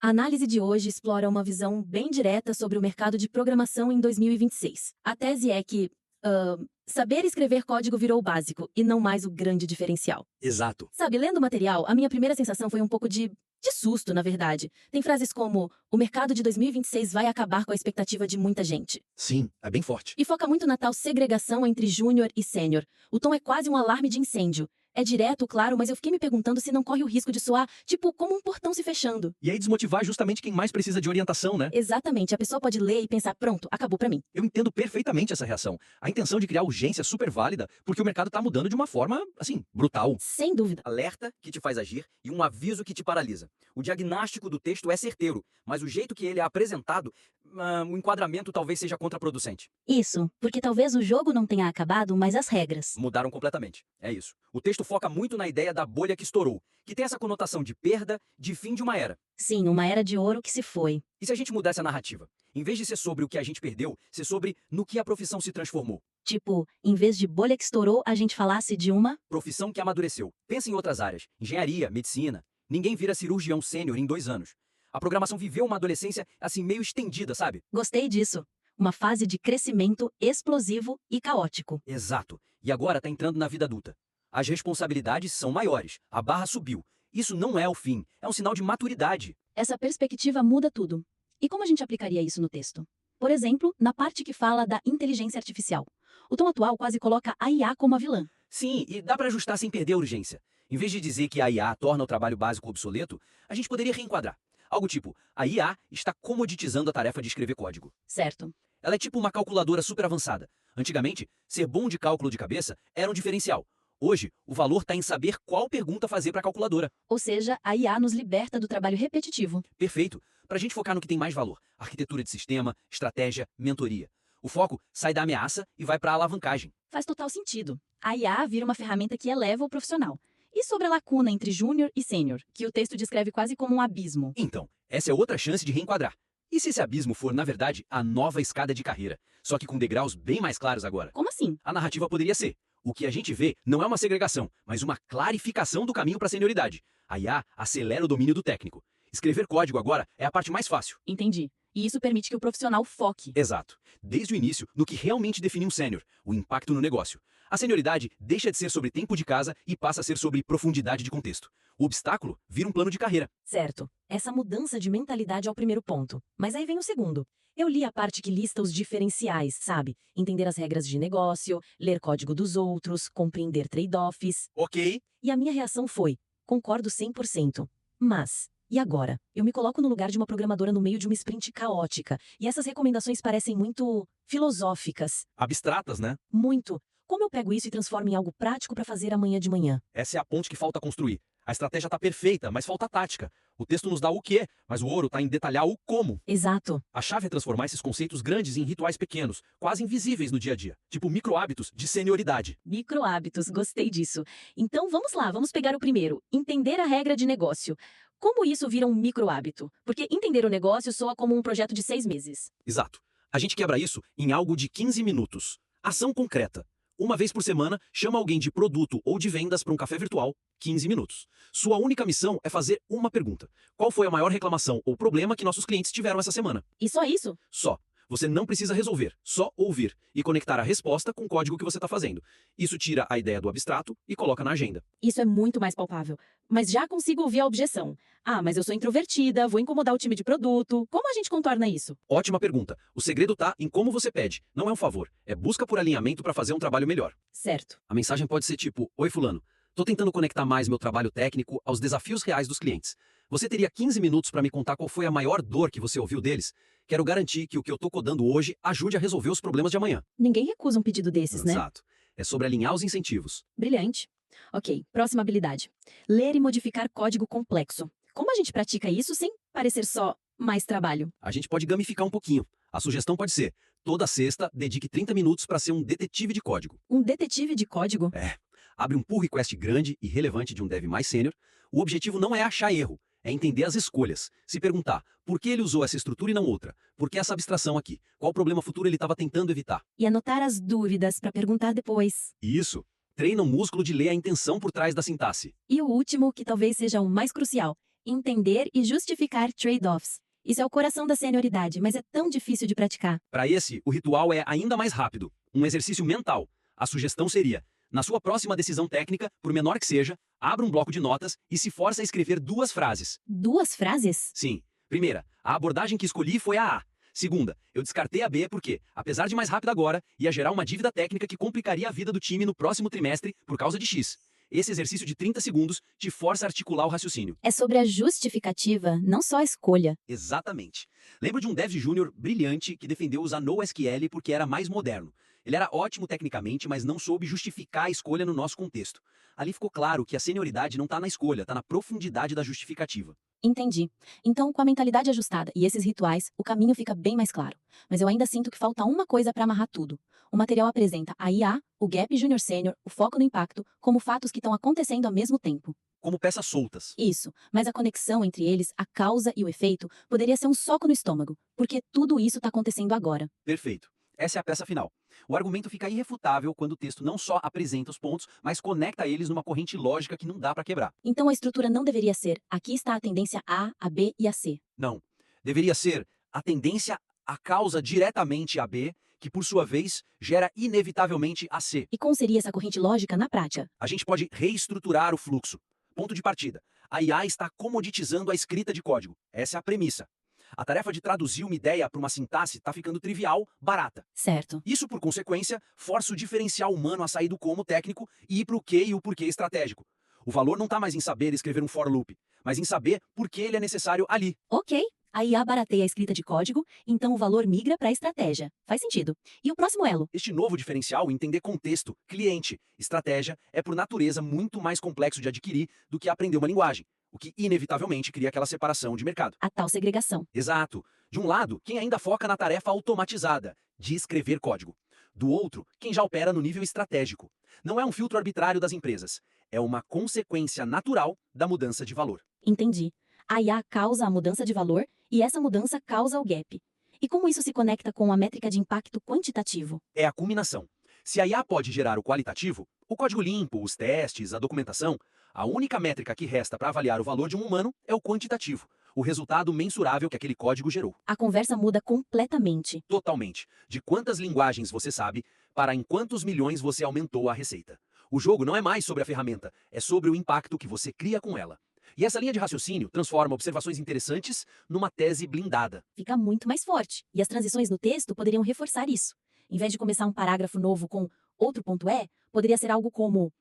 A análise de hoje explora uma visão bem direta sobre o mercado de programação em 2026. A tese é que saber escrever código virou o básico e não mais o grande diferencial. Exato. Sabe, lendo o material, a minha primeira sensação foi um pouco de susto, na verdade. Tem frases como: o mercado de 2026 vai acabar com a expectativa de muita gente. Sim, é bem forte. E foca muito na tal segregação entre júnior e sênior. O tom é quase um alarme de incêndio. É direto, claro, mas eu fiquei me perguntando se não corre o risco de soar, tipo, como um portão se fechando. E aí desmotivar justamente quem mais precisa de orientação, né? Exatamente, a pessoa pode ler e pensar: pronto, acabou pra mim. Eu entendo perfeitamente essa reação. A intenção de criar urgência é super válida, porque o mercado tá mudando de uma forma, assim, brutal. Sem dúvida. Alerta que te faz agir e um aviso que te paralisa. O diagnóstico do texto é certeiro, mas o jeito que ele é apresentado, o enquadramento talvez seja contraproducente. Isso, porque talvez o jogo não tenha acabado, mas as regras. Mudaram completamente. É isso. O texto foca muito na ideia da bolha que estourou, que tem essa conotação de perda, de fim de uma era. Sim, uma era de ouro que se foi. E se a gente mudasse a narrativa? Em vez de ser sobre o que a gente perdeu, ser sobre no que a profissão se transformou. Tipo, em vez de bolha que estourou, a gente falasse de uma... Profissão que amadureceu. Pensa em outras áreas. Engenharia, medicina. Ninguém vira cirurgião sênior em 2 anos. A programação viveu uma adolescência, assim, meio estendida, sabe? Gostei disso. Uma fase de crescimento explosivo e caótico. Exato. E agora tá entrando na vida adulta. As responsabilidades são maiores. A barra subiu. Isso não é o fim. É um sinal de maturidade. Essa perspectiva muda tudo. E como a gente aplicaria isso no texto? Por exemplo, na parte que fala da inteligência artificial. O tom atual quase coloca a IA como a vilã. Sim, e dá pra ajustar sem perder a urgência. Em vez de dizer que a IA torna o trabalho básico obsoleto, a gente poderia reenquadrar. Algo tipo, a IA está comoditizando a tarefa de escrever código. Certo. Ela é tipo uma calculadora super avançada. Antigamente, ser bom de cálculo de cabeça era um diferencial. Hoje, o valor está em saber qual pergunta fazer para a calculadora. Ou seja, a IA nos liberta do trabalho repetitivo. Perfeito. Para a gente focar no que tem mais valor. Arquitetura de sistema, estratégia, mentoria. O foco sai da ameaça e vai para a alavancagem. Faz total sentido. A IA vira uma ferramenta que eleva o profissional. E sobre a lacuna entre júnior e sênior, que o texto descreve quase como um abismo? Então, essa é outra chance de reenquadrar. E se esse abismo for, na verdade, a nova escada de carreira? Só que com degraus bem mais claros agora. Como assim? A narrativa poderia ser: o que a gente vê não é uma segregação, mas uma clarificação do caminho para a senioridade. A IA acelera o domínio do técnico. Escrever código agora é a parte mais fácil. Entendi. E isso permite que o profissional foque. Exato. Desde o início, no que realmente define um sênior, o impacto no negócio. A senioridade deixa de ser sobre tempo de casa e passa a ser sobre profundidade de contexto. O obstáculo vira um plano de carreira. Certo. Essa mudança de mentalidade é o primeiro ponto. Mas aí vem o segundo. Eu li a parte que lista os diferenciais, sabe? Entender as regras de negócio, ler código dos outros, compreender trade-offs. Ok. E a minha reação foi: concordo 100%. Mas, e agora? Eu me coloco no lugar de uma programadora no meio de uma sprint caótica. E essas recomendações parecem muito filosóficas. Abstratas, né? Muito. Como eu pego isso e transformo em algo prático para fazer amanhã de manhã? Essa é a ponte que falta construir. A estratégia tá perfeita, mas falta tática. O texto nos dá o quê, mas o ouro tá em detalhar o como. Exato. A chave é transformar esses conceitos grandes em rituais pequenos, quase invisíveis no dia a dia, tipo micro-hábitos de senioridade. Microhábitos, gostei disso. Então vamos lá, vamos pegar o primeiro. Entender a regra de negócio. Como isso vira um microhábito? Porque entender o negócio soa como um projeto de 6 meses. Exato. A gente quebra isso em algo de 15 minutos. Ação concreta. Uma vez por semana, chama alguém de produto ou de vendas para um café virtual, 15 minutos. Sua única missão é fazer uma pergunta. Qual foi a maior reclamação ou problema que nossos clientes tiveram essa semana? E só isso? Só. Você não precisa resolver, só ouvir e conectar a resposta com o código que você está fazendo. Isso tira a ideia do abstrato e coloca na agenda. Isso é muito mais palpável. Mas já consigo ouvir a objeção. Ah, mas eu sou introvertida, vou incomodar o time de produto. Como a gente contorna isso? Ótima pergunta. O segredo tá em como você pede. Não é um favor, é busca por alinhamento para fazer um trabalho melhor. Certo. A mensagem pode ser tipo: oi fulano, tô tentando conectar mais meu trabalho técnico aos desafios reais dos clientes. Você teria 15 minutos para me contar qual foi a maior dor que você ouviu deles? Quero garantir que o que eu tô codando hoje ajude a resolver os problemas de amanhã. Ninguém recusa um pedido desses, né? Exato. É sobre alinhar os incentivos. Brilhante. Ok, próxima habilidade. Ler e modificar código complexo. Como a gente pratica isso sem parecer só mais trabalho? A gente pode gamificar um pouquinho. A sugestão pode ser: toda sexta, dedique 30 minutos para ser um detetive de código. Um detetive de código? Abre um pull request grande e relevante de um dev mais sênior. O objetivo não é achar erro, é entender as escolhas. Se perguntar, por que ele usou essa estrutura e não outra? Por que essa abstração aqui? Qual problema futuro ele estava tentando evitar? E anotar as dúvidas para perguntar depois. Isso. Treina o músculo de ler a intenção por trás da sintaxe. E o último, que talvez seja o mais crucial. entender e justificar trade-offs. Isso é o coração da senioridade, mas é tão difícil de praticar. Para esse, o ritual é ainda mais rápido, um exercício mental. A sugestão seria, na sua próxima decisão técnica, por menor que seja, abra um bloco de notas e se força a escrever 2 frases. 2 frases? Sim. Primeira, a abordagem que escolhi foi a A. Segunda, eu descartei a B porque, apesar de mais rápida agora, ia gerar uma dívida técnica que complicaria a vida do time no próximo trimestre por causa de X. Esse exercício de 30 segundos te força a articular o raciocínio. É sobre a justificativa, não só a escolha. Exatamente. Lembro de um dev júnior brilhante que defendeu usar NoSQL porque era mais moderno. Ele era ótimo tecnicamente, mas não soube justificar a escolha no nosso contexto. Ali ficou claro que a senioridade não está na escolha, está na profundidade da justificativa. Entendi. Então, com a mentalidade ajustada e esses rituais, o caminho fica bem mais claro. Mas eu ainda sinto que falta uma coisa para amarrar tudo. O material apresenta a IA, o gap júnior-sênior, o foco no impacto, como fatos que estão acontecendo ao mesmo tempo. Como peças soltas. Isso, mas a conexão entre eles, a causa e o efeito, poderia ser um soco no estômago, porque tudo isso está acontecendo agora. Perfeito. Essa é a peça final. O argumento fica irrefutável quando o texto não só apresenta os pontos, mas conecta eles numa corrente lógica que não dá para quebrar. Então a estrutura não deveria ser, aqui está a tendência A, a B e a C. Não. Deveria ser a tendência a causa diretamente a B, que por sua vez gera inevitavelmente a C. E como seria essa corrente lógica na prática? A gente pode reestruturar o fluxo. Ponto de partida. A IA está comoditizando a escrita de código. Essa é a premissa. A tarefa de traduzir uma ideia para uma sintaxe está ficando trivial, barata. Certo. Isso, por consequência, força o diferencial humano a sair do como técnico e ir para o que e o porquê estratégico. O valor não está mais em saber escrever um for loop, mas em saber por que ele é necessário ali. Ok. A IA barateia a escrita de código, então o valor migra para a estratégia. Faz sentido. E o próximo elo? Este novo diferencial, entender contexto, cliente, estratégia, é por natureza muito mais complexo de adquirir do que aprender uma linguagem, o que inevitavelmente cria aquela separação de mercado. A tal segregação. Exato. De um lado, quem ainda foca na tarefa automatizada, de escrever código. Do outro, quem já opera no nível estratégico. Não é um filtro arbitrário das empresas. É uma consequência natural da mudança de valor. Entendi. A IA causa a mudança de valor e essa mudança causa o gap. E como isso se conecta com a métrica de impacto quantitativo? É a culminação. Se a IA pode gerar o qualitativo, o código limpo, os testes, a documentação, a única métrica que resta para avaliar o valor de um humano é o quantitativo, o resultado mensurável que aquele código gerou. A conversa muda completamente. Totalmente. De quantas linguagens você sabe, para em quantos milhões você aumentou a receita. O jogo não é mais sobre a ferramenta, é sobre o impacto que você cria com ela. E essa linha de raciocínio transforma observações interessantes numa tese blindada. Fica muito mais forte. E as transições no texto poderiam reforçar isso. Em vez de começar um parágrafo novo com outro ponto é, poderia ser algo como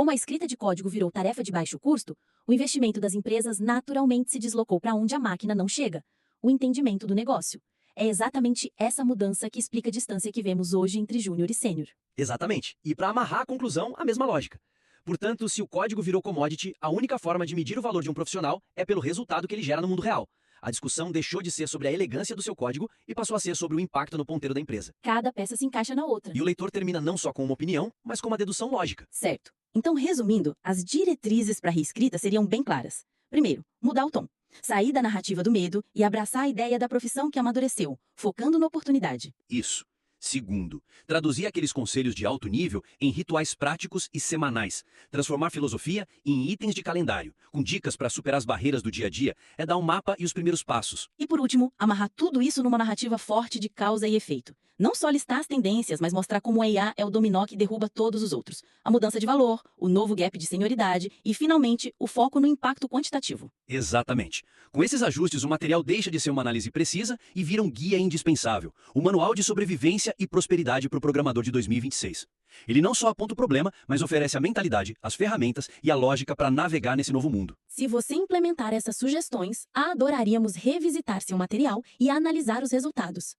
a escrita de código virou tarefa de baixo custo, o investimento das empresas naturalmente se deslocou para onde a máquina não chega, o entendimento do negócio. É exatamente essa mudança que explica a distância que vemos hoje entre júnior e sênior. Exatamente. E para amarrar a conclusão, a mesma lógica. Portanto, se o código virou commodity, a única forma de medir o valor de um profissional é pelo resultado que ele gera no mundo real. A discussão deixou de ser sobre a elegância do seu código e passou a ser sobre o impacto no ponteiro da empresa. Cada peça se encaixa na outra. E o leitor termina não só com uma opinião, mas com uma dedução lógica. Certo. Então, resumindo, as diretrizes para a reescrita seriam bem claras. Primeiro, mudar o tom. Sair da narrativa do medo e abraçar a ideia da profissão que amadureceu, focando na oportunidade. Isso. Segundo, traduzir aqueles conselhos de alto nível em rituais práticos e semanais. Transformar filosofia em itens de calendário, com dicas para superar as barreiras do dia a dia, é dar um mapa e os primeiros passos. E por último, amarrar tudo isso numa narrativa forte de causa e efeito. Não só listar as tendências, mas mostrar como a IA é o dominó que derruba todos os outros. A mudança de valor, o novo gap de senioridade e, finalmente, o foco no impacto quantitativo. Exatamente. Com esses ajustes, o material deixa de ser uma análise precisa e vira um guia indispensável, o manual de sobrevivência e prosperidade para o programador de 2026. Ele não só aponta o problema, mas oferece a mentalidade, as ferramentas e a lógica para navegar nesse novo mundo. Se você implementar essas sugestões, adoraríamos revisitar seu material e analisar os resultados.